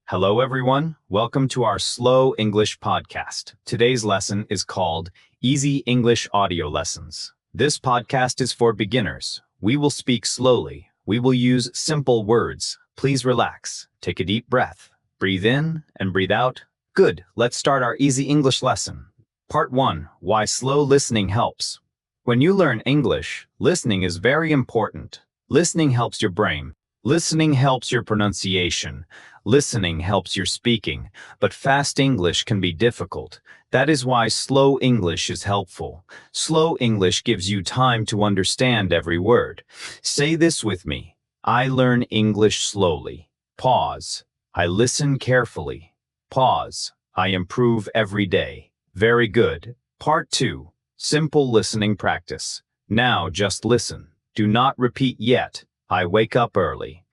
Hello, everyone. Welcome to our Slow English podcast. Today's lesson is called Easy English Audio Lessons. This podcast is for beginners. We will speak slowly. We will use simple words. Please relax. Take a deep breath. Breathe in and breathe out. Good. Let's start our easy English lesson. Part 1. Why slow listening helps. When you learn English, listening is very important. Listening helps your brain. Listening helps your pronunciation. Listening helps your speaking, but fast English can be difficult. That is why slow English is helpful. Slow English gives you time to understand every word. Say this with me. I learn English slowly. Pause. I listen carefully. Pause. I improve every day. Very good. Part 2. Simple listening practice. Now just listen. Do not repeat yet. I wake up early.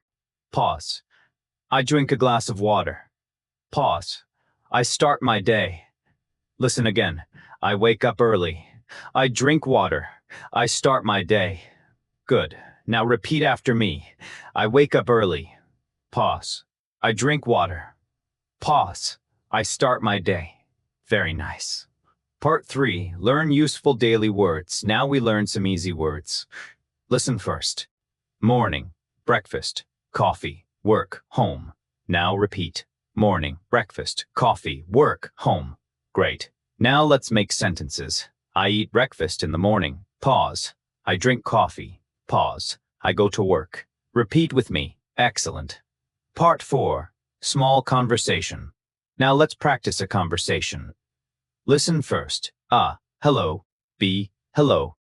Pause. I drink a glass of water. Pause. I start my day. Listen again. I wake up early. I drink water. I start my day. Good. Now repeat after me. I wake up early. Pause. I drink water. Pause. I start my day. Very nice. Part 3. Learn useful daily words. Now we learn some easy words. Listen first. Morning, breakfast, coffee, work, home. Now repeat. Morning, breakfast, coffee, work, home. Great. Now let's make sentences. I eat breakfast in the morning. Pause. I drink coffee. Pause. I go to work. Repeat with me. Excellent. Part 4. Small conversation. Now let's practice a conversation. Listen first. A. Hello. B. Hello.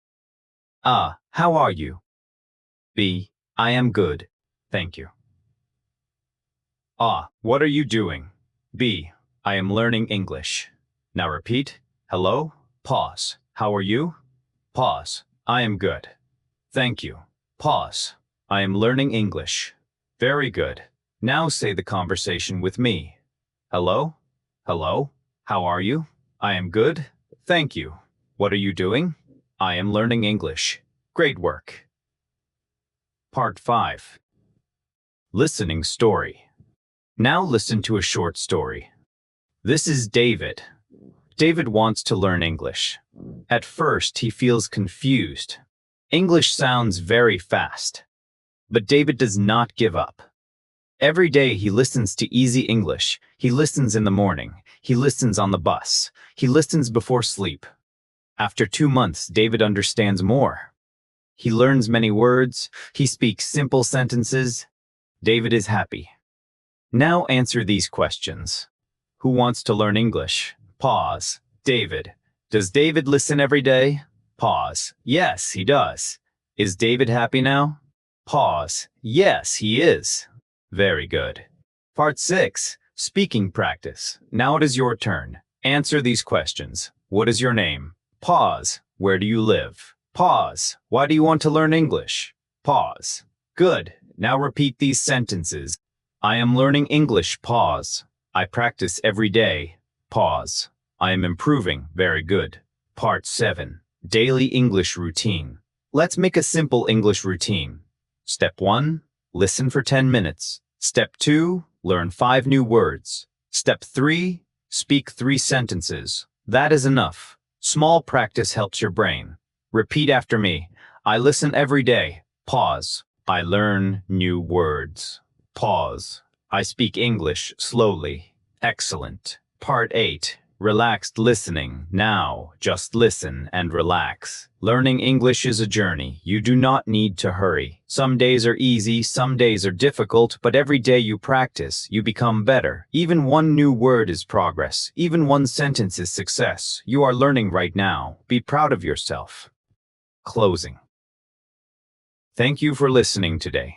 A. How are you? B. I am good. Thank you. A. What are you doing? B. I am learning English. Now repeat. Hello. Pause. How are you? Pause. I am good. Thank you. Pause. I am learning English. Very good. Now say the conversation with me. Hello. Hello. How are you? I am good. Thank you. What are you doing? I am learning English. Great work. Part 5. Listening story. Now listen to a short story. This is David. David wants to learn English. At first, he feels confused. English sounds very fast. But David does not give up. Every day he listens to easy English. He listens in the morning. He listens on the bus. He listens before sleep. After 2 months, David understands more. He learns many words. He speaks simple sentences. David is happy. Now answer these questions. Who wants to learn English? Pause. David. Does David listen every day? Pause. Yes, he does. Is David happy now? Pause. Yes, he is. Very good. Part 6. Speaking practice. Now it is your turn. Answer these questions. What is your name? Pause. Where do you live? Pause. Why do you want to learn English? Pause. Good. Now repeat these sentences. I am learning English. Pause. I practice every day. Pause. I am improving. Very good. Part 7. Daily English routine. Let's make a simple English routine. Step 1. Listen for 10 minutes. Step 2. Learn 5 new words. Step 3. Speak 3 sentences. That is enough. Small practice helps your brain. Repeat after me. I listen every day. Pause. I learn new words. Pause. I speak English slowly. Excellent. Part 8. Relaxed listening. Now, just listen and relax. Learning English is a journey. You do not need to hurry. Some days are easy, some days are difficult, but every day you practice, you become better. Even one new word is progress. Even one sentence is success. You are learning right now. Be proud of yourself. Closing. Thank you for listening today.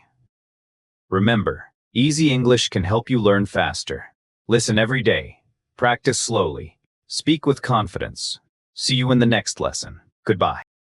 Remember, easy English can help you learn faster. Listen every day. Practice slowly. Speak with confidence. See you in the next lesson. Goodbye.